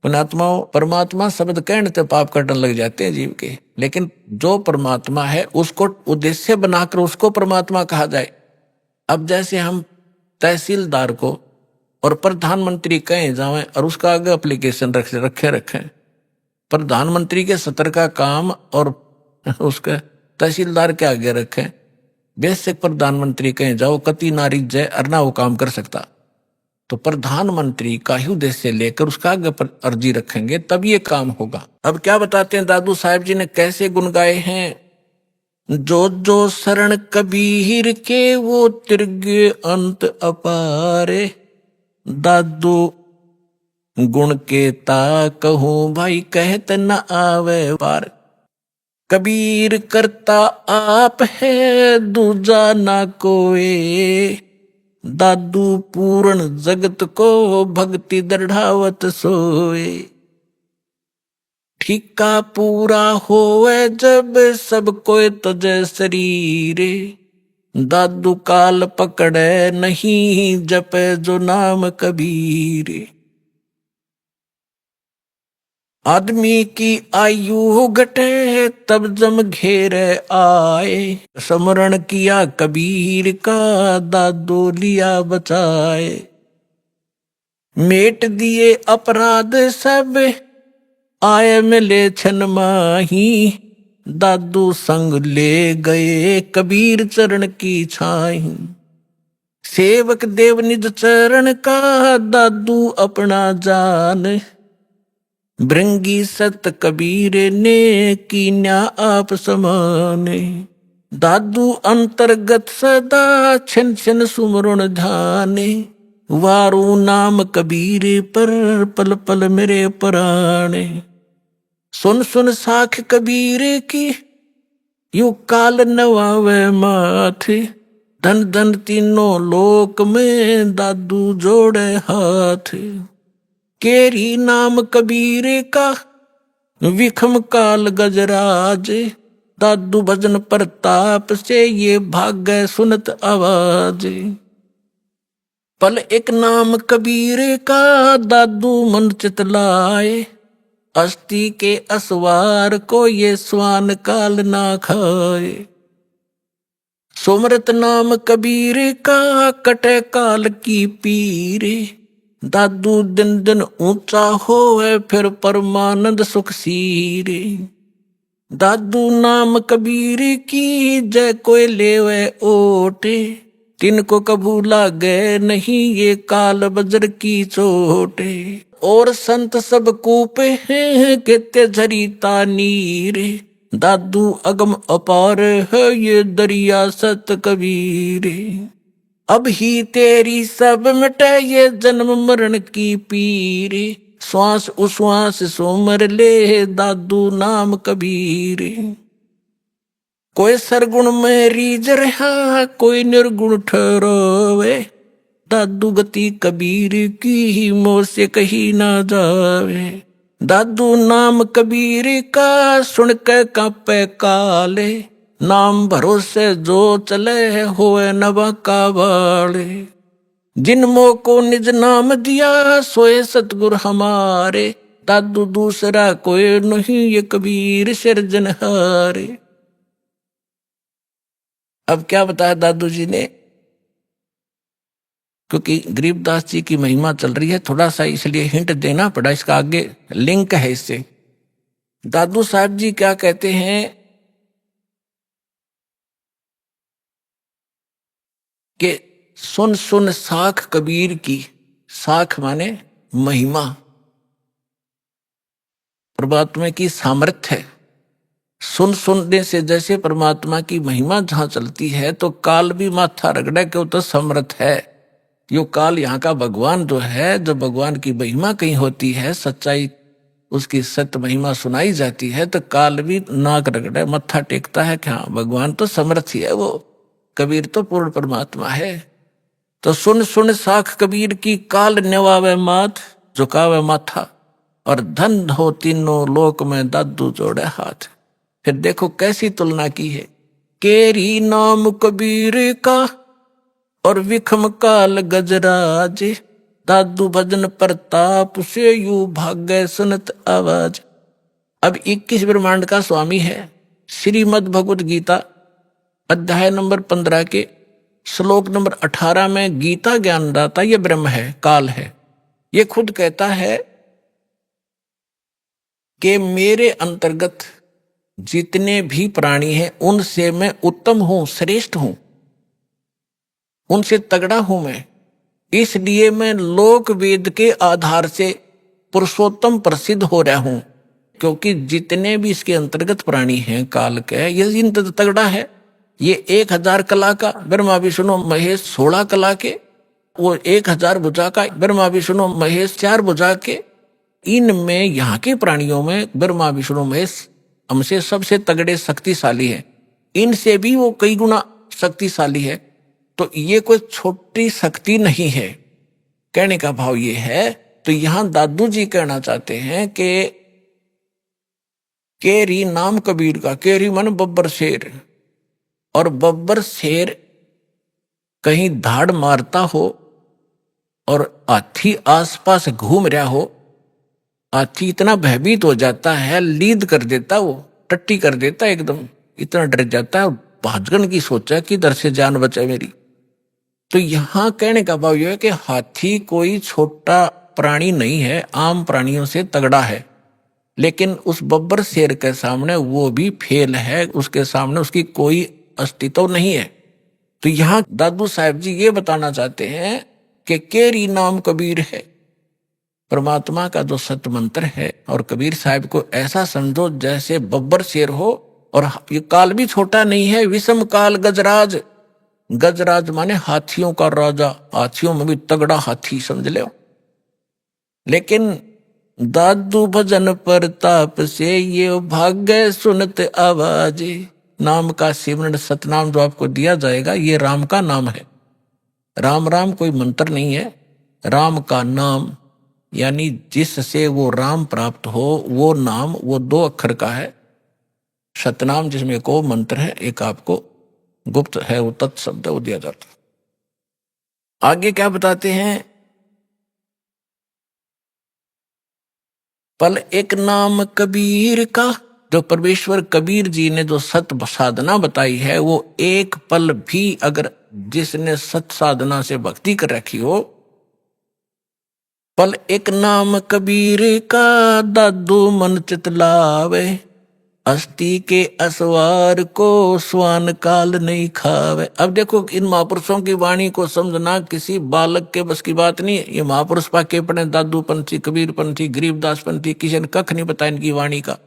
पुण्यात्माओं, परमात्मा शब्द कहने से पाप कटने लग जाते हैं जीव के, लेकिन जो परमात्मा है उसको उद्देश्य बनाकर उसको परमात्मा कहा जाए। अब जैसे हम तहसीलदार को और प्रधानमंत्री कहें जाएं और उसका आगे एप्लीकेशन रखें, प्रधानमंत्री के सत्र का काम और उसके तहसीलदार के आगे रखें, बेसिक प्रधानमंत्री कहें जाओ कति नारी जय अरना वो काम कर सकता, तो प्रधानमंत्री का ही उद्देश्य लेकर उसका आगे पर अर्जी रखेंगे तब ये काम होगा। अब क्या बताते हैं दादू साहब जी ने कैसे गुण गाए हैं। जो जो शरण कबीर के वो तिरगे अंत अपारे, दादू गुण के ता कहूं भाई कहत न आवे पार। कबीर करता आप है दूजा ना कोई, दादू पूर्ण जगत को भक्ति दृढ़ावत सोए। ठीका पूरा होवे जब सब कोई तजे शरीरे, दादू काल पकड़े नहीं जपे जो नाम कबीर। आदमी की आयु घटे तब जम घेरे आए, स्मरण किया कबीर का दादू लिया बचाए। मेट दिए अपराध सब आए मिले छन माही, दादू संग ले गए कबीर चरण की छाई। सेवक देव निज चरण का दादू अपना जान, भृंगी सत कबीर ने कीन्या आप समाने। दादू अंतर्गत सदा छिन छिन सुमरण ध्याने, वारू नाम कबीर पर पल पल मेरे प्राणे। सुन सुन साख कबीर की यू काल नवावे माथे, धन धन तीनों लोक में दादू जोड़े हाथ। केरी नाम कबीर का विखम काल गजराज, दादू भजन प्रताप से ये भाग्य सुनत आवाज। पल एक नाम कबीर का दादू मन चितलाए, अस्थि के असवार को ये स्वान काल ना खाए। सुमरत नाम कबीर का कटे काल की पीरे, दादू दिन दिन ऊंचा होवे फिर परमानंद सुख सीरे। दादू नाम कबीर की जय कोई लेवे ओटे, तिनको कबू लागे नहीं ये काल बजर की चोटे। और संत सब कूपे हैं कहते झरीता नीरे, दादू अगम अपार है ये दरिया सत कबीर। अब ही तेरी सब मिटे ये जन्म मरण की पीर, श्वास उश्वास सोमर ले दादू नाम कबीर। कोई सरगुण में रीझ रहा कोई निर्गुण ठहरावे, दादू गति कबीर की मोह से कही ना जावे। दादू नाम कबीर का सुन के कांपे काले, नाम भरोसे जो चले होए नवा का वाले। जिन मोह को निज नाम दिया सोए सतगुर हमारे, दादू दूसरा कोई नहीं ये कबीर सिरजनहारे। अब क्या बताया दादू जी ने, क्योंकि गरीबदास जी की महिमा चल रही है थोड़ा सा इसलिए हिंट देना पड़ा, इसका आगे लिंक है इससे। दादू साहब जी क्या कहते हैं कि सुन सुन साख कबीर की, साख माने महिमा, परमात्मा की सामर्थ्य है। सुन सुनने से जैसे परमात्मा की महिमा जहां चलती है तो काल भी माथा रगड़े क्यों तो समर्थ है। यो काल यहाँ का भगवान जो है, जो भगवान की महिमा कहीं होती है, सच्चाई उसकी सत्य महिमा सुनाई जाती है तो काल भी नाक रगड़े मत्था टेकता है कि हाँ भगवान तो समर्थ ही है, वो कबीर तो पूर्ण परमात्मा है। तो सुन सुन साख कबीर की काल नेवावे माथ, झुकावे माथा, और धन हो तीनों लोक में दादू जोड़े हाथ। फिर देखो कैसी तुलना की है, केरी नाम कबीर का और विखम काल गजराज, दादू भजन प्रताप से यू भाग्य सुनत आवाज। अब 21 ब्रह्मांड का स्वामी है। श्रीमद् भगवत गीता अध्याय नंबर 15 के श्लोक नंबर 18 में गीता ज्ञानदाता ये ब्रह्म है, काल है। ये खुद कहता है कि मेरे अंतर्गत जितने भी प्राणी हैं उनसे मैं उत्तम हूं, श्रेष्ठ हूं, उनसे तगड़ा हूं मैं। इसलिए मैं लोक वेद के आधार से पुरुषोत्तम प्रसिद्ध हो रहा हूं, क्योंकि जितने भी इसके अंतर्गत प्राणी हैं काल के, ये इनसे तगड़ा है। ये 1000 कला का ब्रह्मा विष्णु महेश 16 कला के, वो 1000 भुजा का ब्रह्मा विष्णु महेश 4 भुजा के। इनमें यहाँ के प्राणियों में ब्रह्मा विष्णु महेश हमसे सबसे तगड़े शक्तिशाली है, इनसे भी वो कई गुना शक्तिशाली है। तो ये कोई छोटी शक्ति नहीं है, कहने का भाव ये है। तो यहां दादू जी कहना चाहते हैं कि केरी नाम कबीर का, केरी मन बब्बर शेर, और बब्बर शेर कहीं धाड़ मारता हो और हाथी आसपास घूम रहा हो, हाथी इतना भयभीत हो जाता है, लीद कर देता, वो टट्टी कर देता, एकदम इतना डर जाता है, भाजगन की सोचा कि इधर से जान बचे मेरी। तो यहां कहने का भाव यह है कि हाथी कोई छोटा प्राणी नहीं है, आम प्राणियों से तगड़ा है, लेकिन उस बब्बर शेर के सामने वो भी फेल है, उसके सामने उसकी कोई अस्तित्व नहीं है। तो यहां दादू साहब जी ये बताना चाहते हैं कि केरी नाम कबीर है, परमात्मा का जो सत्य मंत्र है, और कबीर साहब को ऐसा समझो जैसे बब्बर शेर हो। और ये काल भी छोटा नहीं है, विषम काल गजराज, गजराज माने हाथियों का राजा, हाथियों में भी तगड़ा हाथी समझ लो। लेकिन दादू भजन प्रताप से ये भाग्य सुनत आवाज, नाम का सिमरन सतनाम जो आपको दिया जाएगा ये राम का नाम है। राम राम कोई मंत्र नहीं है, राम का नाम यानी जिससे वो राम प्राप्त हो वो नाम, वो 2 अक्षर का है। सतनाम जिसमें को मंत्र है, एक आपको गुप्त है वो तत्शब्द वो दिया जाता। आगे क्या बताते हैं, पल एक नाम कबीर का, जो परमेश्वर कबीर जी ने जो सत साधना बताई है, वो एक पल भी अगर जिसने सत साधना से भक्ति कर रखी हो, पल एक नाम कबीर का दादू मन चितलावे, अस्थि के असवार को स्वान काल नहीं खावे। अब देखो इन महापुरुषों की वाणी को समझना किसी बालक के बस की बात नहीं है। ये महापुरुष पाके पढ़े, दादू पंथी, कबीर पंथी, गरीबदास पंथी, किसी ने कख नहीं बताया इनकी वाणी का,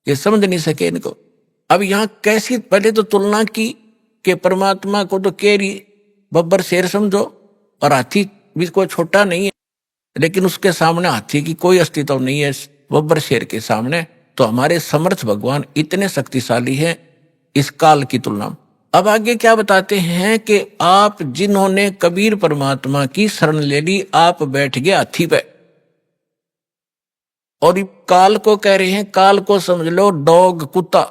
ये समझ नहीं सके इनको। अब यहाँ कैसी पहले तो तुलना की कि परमात्मा को तो केरी बब्बर शेर समझो, और हाथी भी कोई छोटा नहीं है, लेकिन उसके सामने हाथी की कोई अस्तित्व नहीं है बब्बर शेर के सामने। तो हमारे समर्थ भगवान इतने शक्तिशाली हैं इस काल की तुलना में। अब आगे क्या बताते हैं कि आप जिन्होंने कबीर परमात्मा की शरण ले ली, आप बैठ गए हाथी पे, और काल को कह रहे हैं, काल को समझ लो डॉग, कुत्ता।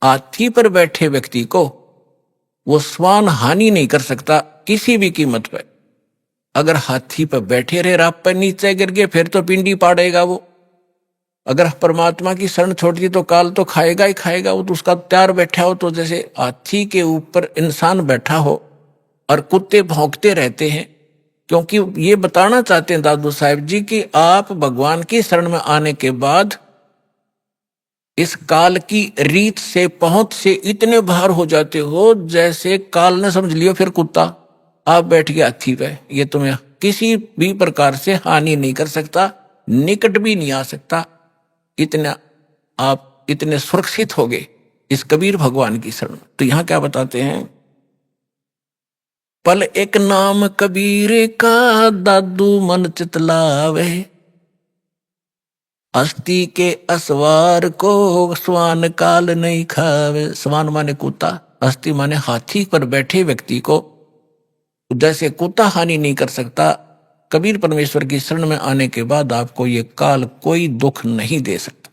हाथी पर बैठे व्यक्ति को वो स्वान हानि नहीं कर सकता किसी भी कीमत पर। अगर हाथी पर बैठे रहे, रात पर नीचे गिर गए, फिर तो पिंडी पाड़ेगा वो। अगर परमात्मा की शरण छोड़ दी तो काल तो खाएगा ही खाएगा, वो तो उसका तैयार बैठा हो। तो जैसे हाथी के ऊपर इंसान बैठा हो और कुत्ते भौंकते रहते हैं, क्योंकि ये बताना चाहते हैं दादू साहब जी कि आप भगवान की शरण में आने के बाद इस काल की रीत से, पहुंच से इतने बाहर हो जाते हो जैसे काल ने समझ लियो फिर कुत्ता, आप बैठ गए हाथी पे, ये तुम्हें किसी भी प्रकार से हानि नहीं कर सकता, निकट भी नहीं आ सकता। इतना आप इतने सुरक्षित हो गए इस कबीर भगवान की शरण। तो यहां क्या बताते हैं, पल एक नाम कबीर का दादू मन चितलावे, अस्थि के असवार को स्वान काल नहीं खावे। स्वान माने कुत्ता, अस्थि माने हाथी पर बैठे व्यक्ति को जैसे कुत्ता हानि नहीं कर सकता, कबीर परमेश्वर की शरण में आने के बाद आपको ये काल कोई दुख नहीं दे सकता।